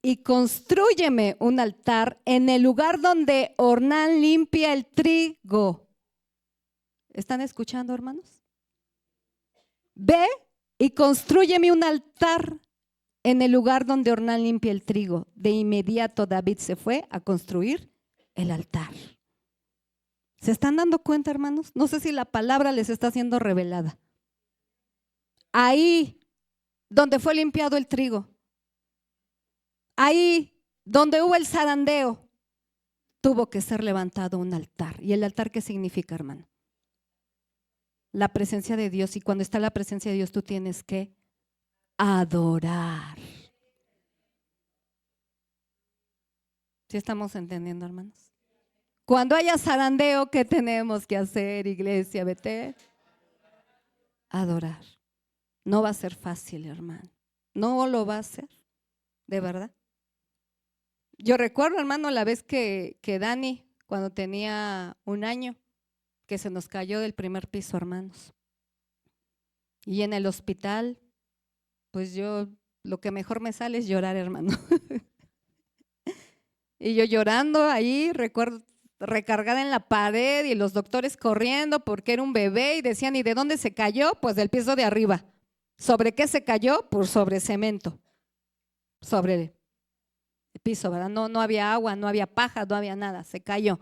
y constrúyeme un altar en el lugar donde Ornán limpia el trigo. ¿Están escuchando, hermanos? Ve y constrúyeme un altar en el lugar donde Ornán limpia el trigo. De inmediato David se fue a construir el altar. ¿Se están dando cuenta, hermanos? No sé si la palabra les está siendo revelada. Ahí donde fue limpiado el trigo, ahí donde hubo el zarandeo, tuvo que ser levantado un altar. ¿Y el altar qué significa, hermano? La presencia de Dios. Y cuando está la presencia de Dios, tú tienes que adorar. ¿Sí estamos entendiendo, hermanos? Cuando haya zarandeo, ¿qué tenemos que hacer, iglesia? Vete. Adorar. No va a ser fácil, hermano. No lo va a hacer, de verdad. Yo recuerdo, hermano, la vez que Dani, cuando tenía 1 año, que se nos cayó del primer piso, hermanos. Y en el hospital, pues yo, lo que mejor me sale es llorar, hermano. Y yo llorando ahí, recuerdo, recargada en la pared y los doctores corriendo porque era un bebé y decían: ¿y de dónde se cayó? Pues del piso de arriba. ¿Sobre qué se cayó? Pues sobre cemento, sobre el piso, ¿verdad? No había agua, no había paja, no había nada, se cayó.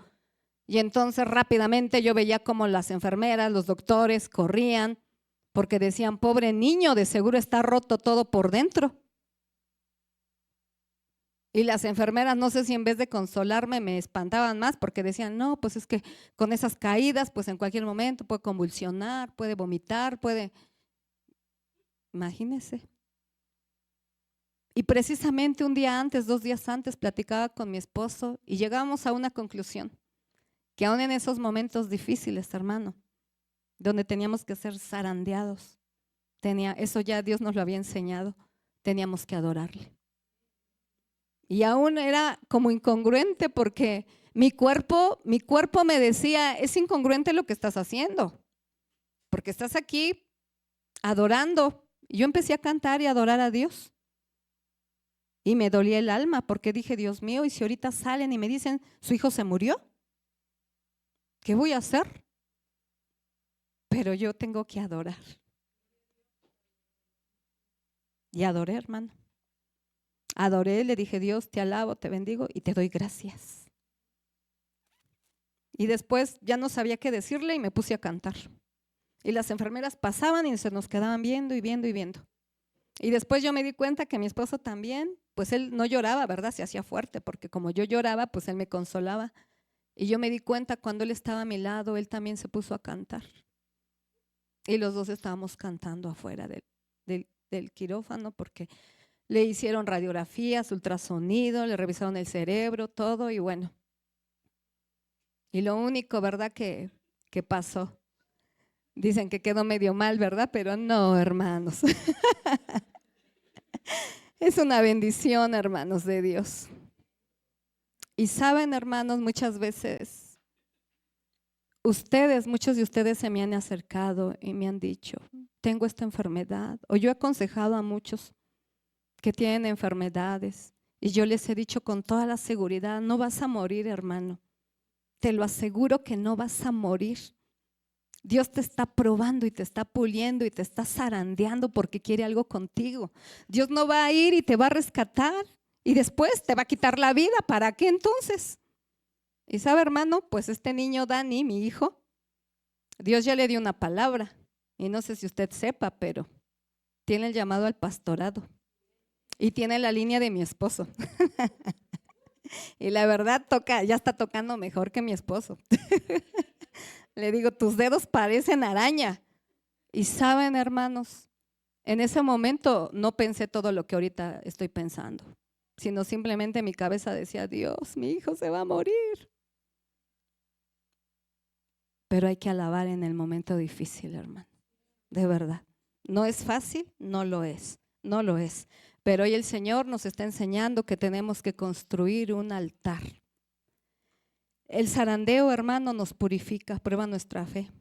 Y entonces rápidamente yo veía como las enfermeras, los doctores corrían porque decían: pobre niño, de seguro está roto todo por dentro. Y las enfermeras, no sé si en vez de consolarme me espantaban más porque decían: no, pues es que con esas caídas, pues en cualquier momento puede convulsionar, puede vomitar, puede… Imagínense. Y precisamente un día antes, 2 días antes, platicaba con mi esposo y llegamos a una conclusión: que aún en esos momentos difíciles, hermano, donde teníamos que ser zarandeados, eso ya Dios nos lo había enseñado, teníamos que adorarle. Y aún era como incongruente porque mi cuerpo me decía: es incongruente lo que estás haciendo, porque estás aquí adorando. Y yo empecé a cantar y a adorar a Dios. Y me dolía el alma porque dije: Dios mío, ¿y si ahorita salen y me dicen su hijo se murió? ¿Qué voy a hacer? Pero yo tengo que adorar. Y adoré, hermano. Adoré, le dije: Dios, te alabo, te bendigo y te doy gracias. Y después ya no sabía qué decirle y me puse a cantar. Y las enfermeras pasaban y se nos quedaban viendo y viendo y viendo. Y después yo me di cuenta que mi esposo también, pues él no lloraba, ¿verdad? Se hacía fuerte porque como yo lloraba, pues él me consolaba. Y yo me di cuenta cuando él estaba a mi lado, él también se puso a cantar. Y los dos estábamos cantando afuera del quirófano porque le hicieron radiografías, ultrasonido, le revisaron el cerebro, todo y bueno. Y lo único, ¿verdad? que pasó. Dicen que quedó medio mal, ¿verdad? Pero no, hermanos. Es una bendición, hermanos de Dios. Y saben, hermanos, muchas veces muchos de ustedes se me han acercado y me han dicho: tengo esta enfermedad. O yo he aconsejado a muchos que tienen enfermedades y yo les he dicho con toda la seguridad: no vas a morir, hermano. Te lo aseguro que no vas a morir. Dios te está probando y te está puliendo y te está zarandeando porque quiere algo contigo. Dios no va a ir y te va a rescatar y después te va a quitar la vida. ¿Para qué entonces? Y sabe, hermano, pues este niño Dani, mi hijo, Dios ya le dio una palabra. Y no sé si usted sepa, pero tiene el llamado al pastorado y tiene la línea de mi esposo. Y la verdad ya está tocando mejor que mi esposo. Le digo, tus dedos parecen araña. Y saben, hermanos, en ese momento no pensé todo lo que ahorita estoy pensando, sino simplemente mi cabeza decía, Dios, mi hijo se va a morir. Pero hay que alabar en el momento difícil, hermano, de verdad. No es fácil, no lo es, no lo es. Pero hoy el Señor nos está enseñando que tenemos que construir un altar. El zarandeo, hermano, nos purifica, prueba nuestra fe.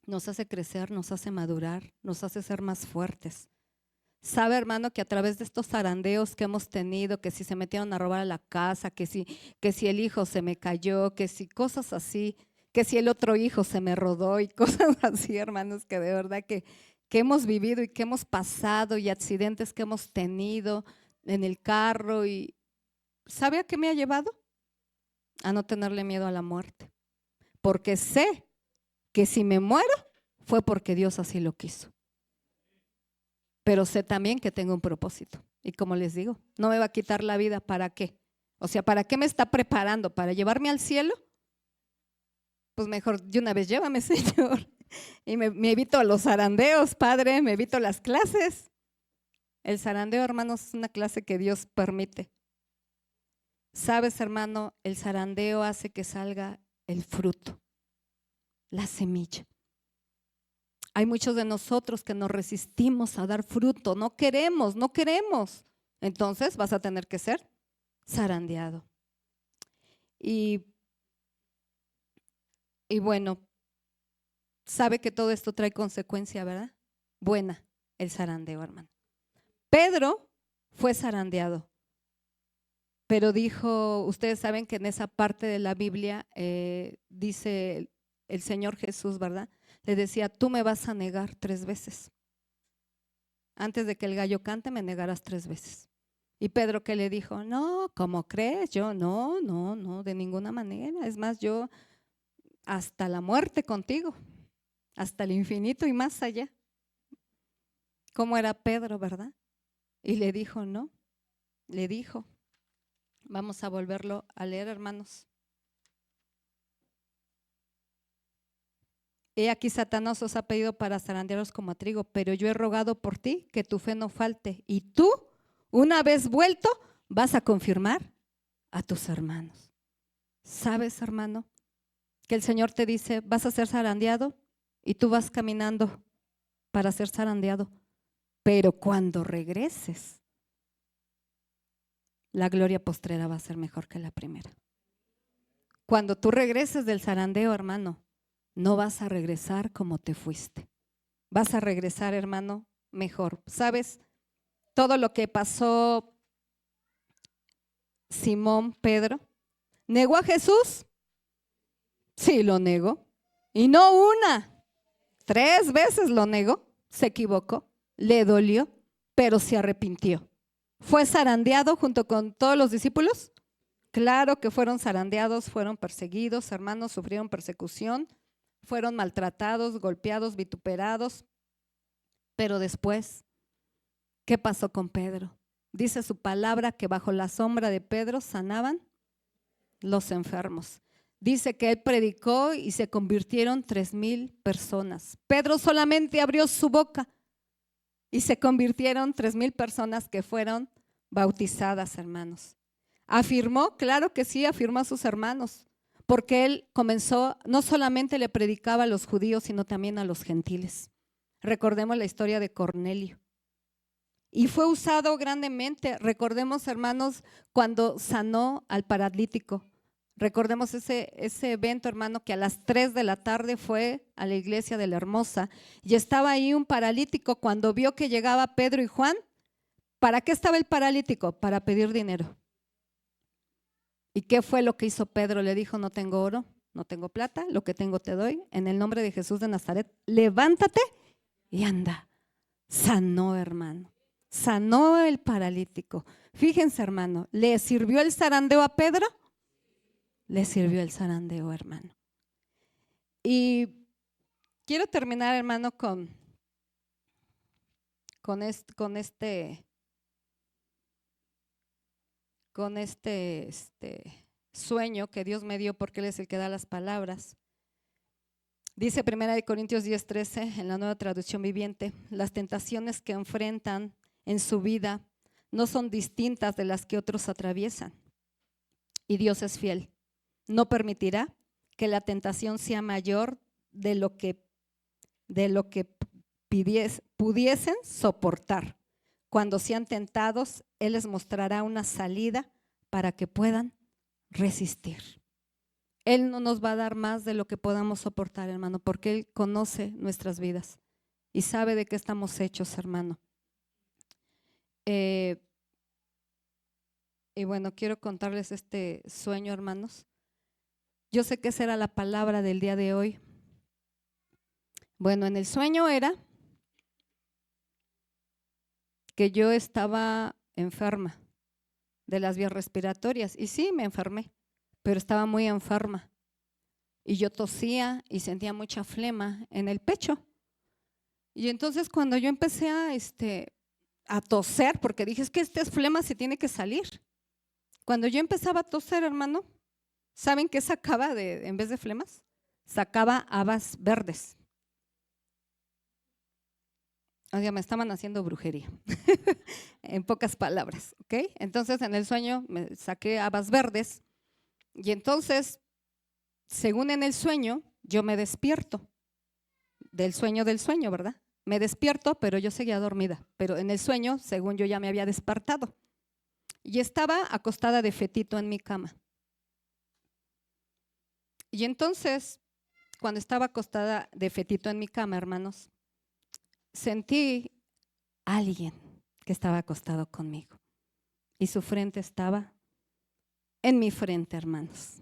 Nos hace crecer, nos hace madurar, nos hace ser más fuertes. Sabe, hermano, que a través de estos zarandeos que hemos tenido, que si se metieron a robar a la casa, que si el hijo se me cayó, que si cosas así, que si el otro hijo se me rodó y cosas así, hermanos, que de verdad que hemos vivido y que hemos pasado y accidentes que hemos tenido en el carro. Y ¿sabe a qué me ha llevado? A no tenerle miedo a la muerte. Porque sé que si me muero fue porque Dios así lo quiso. Pero sé también que tengo un propósito. Y como les digo, no me va a quitar la vida. ¿Para qué? O sea, ¿para qué me está preparando? ¿Para llevarme al cielo? Pues mejor de una vez llévame, Señor. Y me evito los zarandeos, Padre, me evito las clases. El zarandeo, hermanos, es una clase que Dios permite. Sabes, hermano, el zarandeo hace que salga el fruto, la semilla. Hay muchos de nosotros que nos resistimos a dar fruto, no queremos. Entonces vas a tener que ser zarandeado. Y bueno, sabe que todo esto trae consecuencia, ¿verdad? Buena, el zarandeo, hermano. Pedro fue zarandeado, pero dijo, ustedes saben que en esa parte de la Biblia dice el Señor Jesús, ¿verdad? Le decía, tú me vas a negar 3 veces. Antes de que el gallo cante, me negarás 3 veces. Y Pedro, ¿qué le dijo? No, ¿cómo crees? Yo no, de ninguna manera. Es más, yo hasta la muerte contigo, hasta el infinito y más allá. ¿Cómo era Pedro, verdad? Y le dijo, no, le dijo. Vamos a volverlo a leer, hermanos. He aquí Satanás os ha pedido para zarandearos como a trigo, pero yo he rogado por ti que tu fe no falte. Y tú, una vez vuelto, vas a confirmar a tus hermanos. ¿Sabes, hermano? Que el Señor te dice, vas a ser zarandeado y tú vas caminando para ser zarandeado. Pero cuando regreses, la gloria postrera va a ser mejor que la primera. Cuando tú regreses del zarandeo, hermano, no vas a regresar como te fuiste. Vas a regresar, hermano, mejor. ¿Sabes? Todo lo que pasó Simón Pedro. ¿Negó a Jesús? Sí, lo negó. Y no una, 3 veces lo negó. Se equivocó, le dolió, pero se arrepintió. ¿Fue zarandeado junto con todos los discípulos? Claro que fueron zarandeados, fueron perseguidos, hermanos, sufrieron persecución, fueron maltratados, golpeados, vituperados. Pero después, ¿qué pasó con Pedro? Dice su palabra que bajo la sombra de Pedro sanaban los enfermos. Dice que él predicó y se convirtieron 3,000 personas. Pedro solamente abrió su boca y se convirtieron 3,000 personas que fueron bautizadas, hermanos. Afirmó, claro que sí, afirmó a sus hermanos, porque él comenzó, no solamente le predicaba a los judíos, sino también a los gentiles. Recordemos la historia de Cornelio. Y fue usado grandemente. Recordemos, hermanos, cuando sanó al paralítico. Recordemos ese evento, hermano, que a las 3 de la tarde fue a la iglesia de la Hermosa y estaba ahí un paralítico. Cuando vio que llegaba Pedro y Juan, ¿para qué estaba el paralítico? Para pedir dinero. ¿Y qué fue lo que hizo Pedro? Le dijo, no tengo oro, no tengo plata, lo que tengo te doy. En el nombre de Jesús de Nazaret, levántate y anda. Sanó, hermano. Sanó el paralítico. Fíjense, hermano, ¿le sirvió el zarandeo a Pedro? Le sirvió el zarandeo, hermano. Y quiero terminar, hermano, con con este sueño que Dios me dio, porque Él es el que da las palabras. Dice 1 Corintios 10:13 en la Nueva Traducción Viviente: las tentaciones que enfrentan en su vida no son distintas de las que otros atraviesan. Y Dios es fiel. No permitirá que la tentación sea mayor de lo que pudiesen soportar. Cuando sean tentados, Él les mostrará una salida para que puedan resistir. Él no nos va a dar más de lo que podamos soportar, hermano, porque Él conoce nuestras vidas y sabe de qué estamos hechos, hermano. Y bueno, quiero contarles este sueño, hermanos. Yo sé que esa era la palabra del día de hoy. Bueno, en el sueño era que yo estaba enferma de las vías respiratorias, y sí, me enfermé, pero estaba muy enferma y yo tosía y sentía mucha flema en el pecho. Y entonces cuando yo empecé a toser, porque dije, es que esta flema se tiene que salir. Cuando yo empezaba a toser, hermano, ¿saben qué sacaba en vez de flemas? Sacaba habas verdes. O sea, me estaban haciendo brujería, en pocas palabras, ¿ok? Entonces en el sueño me saqué habas verdes y entonces, según en el sueño, yo me despierto del sueño, ¿verdad? Me despierto, pero yo seguía dormida, pero en el sueño, según yo ya me había despertado y estaba acostada de fetito en mi cama. Y entonces, cuando estaba acostada de fetito en mi cama, hermanos, sentí a alguien que estaba acostado conmigo y su frente estaba en mi frente, hermanos,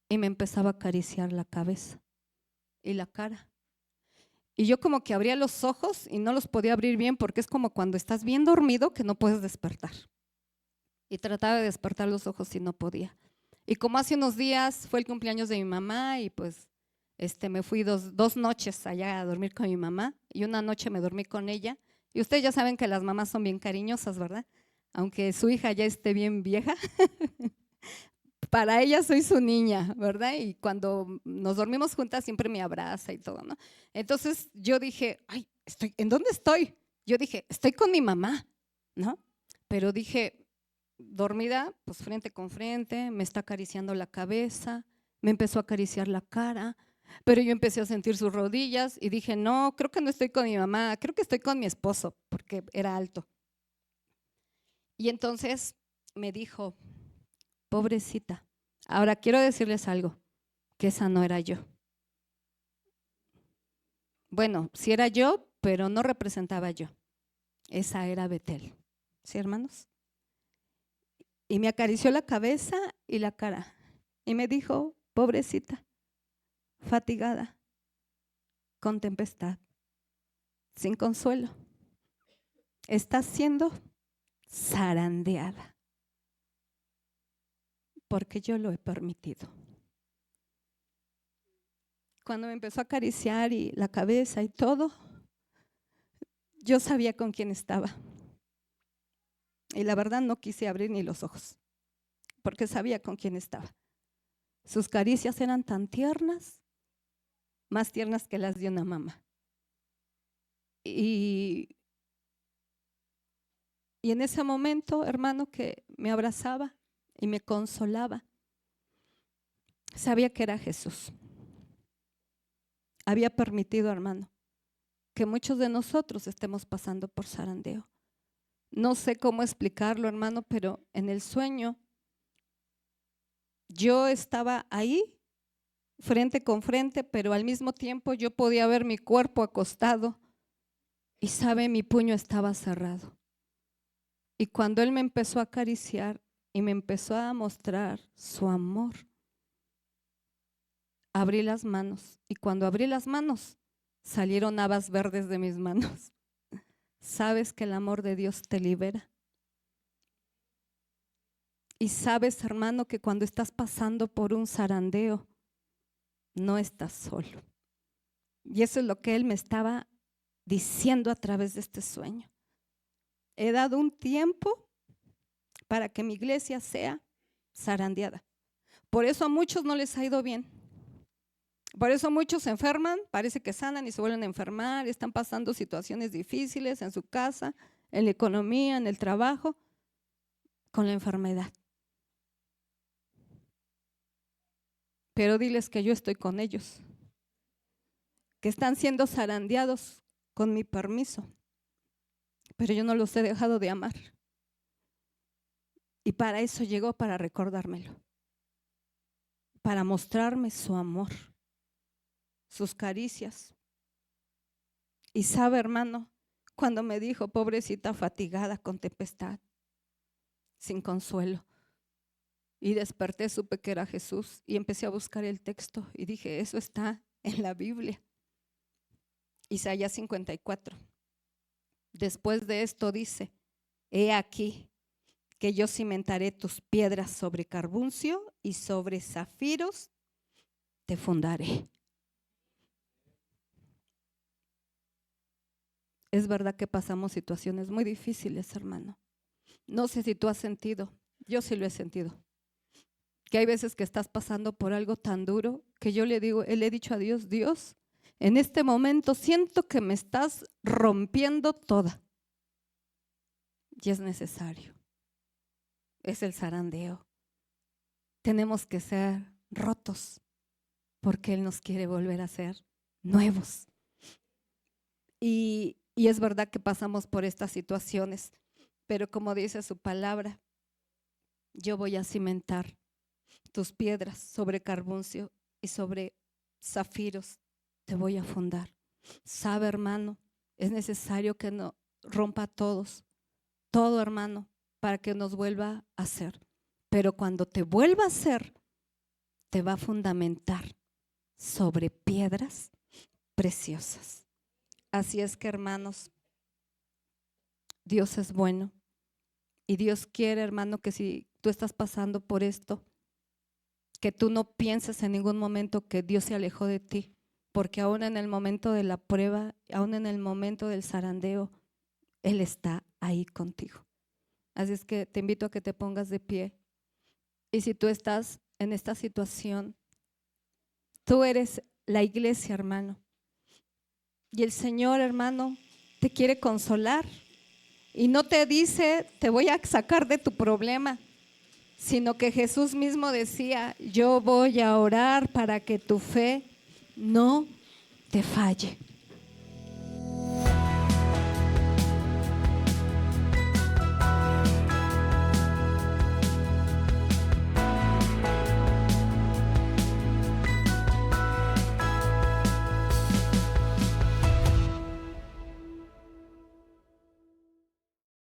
y me empezaba a acariciar la cabeza y la cara. Y yo como que abría los ojos y no los podía abrir bien, porque es como cuando estás bien dormido que no puedes despertar. Y trataba de despertar los ojos y no podía. Y como hace unos días fue el cumpleaños de mi mamá y pues me fui dos noches allá a dormir con mi mamá y una noche me dormí con ella. Y ustedes ya saben que las mamás son bien cariñosas, ¿verdad? Aunque su hija ya esté bien vieja, para ella soy su niña, ¿verdad? Y cuando nos dormimos juntas siempre me abraza y todo, ¿no? Entonces yo dije, ay, ¿en dónde estoy? Yo dije, estoy con mi mamá, ¿no? Pero dije, dormida, pues frente con frente, me está acariciando la cabeza, me empezó a acariciar la cara, pero yo empecé a sentir sus rodillas y dije, no, creo que no estoy con mi mamá, creo que estoy con mi esposo, porque era alto. Y entonces me dijo, pobrecita, ahora quiero decirles algo, que esa no era yo. Bueno, sí era yo, pero no representaba yo. Esa era Betel. ¿Sí, hermanos? Y me acarició la cabeza y la cara y me dijo, pobrecita, fatigada, con tempestad, sin consuelo, está siendo zarandeada porque yo lo he permitido. Cuando me empezó a acariciar y la cabeza y todo, yo sabía con quién estaba. Y la verdad no quise abrir ni los ojos, porque sabía con quién estaba. Sus caricias eran tan tiernas, más tiernas que las de una mamá. Y en ese momento, hermano, que me abrazaba y me consolaba, sabía que era Jesús. Había permitido, hermano, que muchos de nosotros estemos pasando por zarandeo. No sé cómo explicarlo, hermano, pero en el sueño yo estaba ahí, frente con frente, pero al mismo tiempo yo podía ver mi cuerpo acostado y sabe, mi puño estaba cerrado. Y cuando Él me empezó a acariciar y me empezó a mostrar su amor, abrí las manos y cuando abrí las manos salieron habas verdes de mis manos. Sabes que el amor de Dios te libera. Y sabes, hermano, que cuando estás pasando por un zarandeo, no estás solo. Y eso es lo que Él me estaba diciendo a través de este sueño: he dado un tiempo para que mi iglesia sea zarandeada. Por eso a muchos no les ha ido bien. Por eso muchos se enferman, parece que sanan y se vuelven a enfermar, están pasando situaciones difíciles en su casa, en la economía, en el trabajo, con la enfermedad. Pero diles que yo estoy con ellos, que están siendo zarandeados con mi permiso, pero yo no los he dejado de amar. Y para eso llegó, para recordármelo, para mostrarme su amor, sus caricias. Y sabe, hermano, cuando me dijo: pobrecita fatigada con tempestad, sin consuelo, y desperté, supe que era Jesús y empecé a buscar el texto y dije: eso está en la Biblia. Isaías 54. Después de esto dice: he aquí que yo cimentaré tus piedras sobre carbuncio y sobre zafiros te fundaré. Es verdad que pasamos situaciones muy difíciles, hermano. No sé si tú has sentido, yo sí lo he sentido, que hay veces que estás pasando por algo tan duro que yo le he dicho a Dios: Dios, en este momento siento que me estás rompiendo toda. Y es necesario. Es el zarandeo. Tenemos que ser rotos porque Él nos quiere volver a ser nuevos. Y es verdad que pasamos por estas situaciones, pero como dice su palabra, yo voy a cimentar tus piedras sobre carbuncio y sobre zafiros te voy a fundar. Sabe, hermano, es necesario que no rompa todo, hermano, para que nos vuelva a hacer. Pero cuando te vuelva a hacer, te va a fundamentar sobre piedras preciosas. Así es que, hermanos, Dios es bueno y Dios quiere, hermano, que si tú estás pasando por esto, que tú no pienses en ningún momento que Dios se alejó de ti, porque aún en el momento de la prueba, aún en el momento del zarandeo, Él está ahí contigo. Así es que te invito a que te pongas de pie. Y si tú estás en esta situación, tú eres la iglesia, hermano. Y el Señor, hermano, te quiere consolar. Y no te dice: te voy a sacar de tu problema, sino que Jesús mismo decía: yo voy a orar para que tu fe no te falle.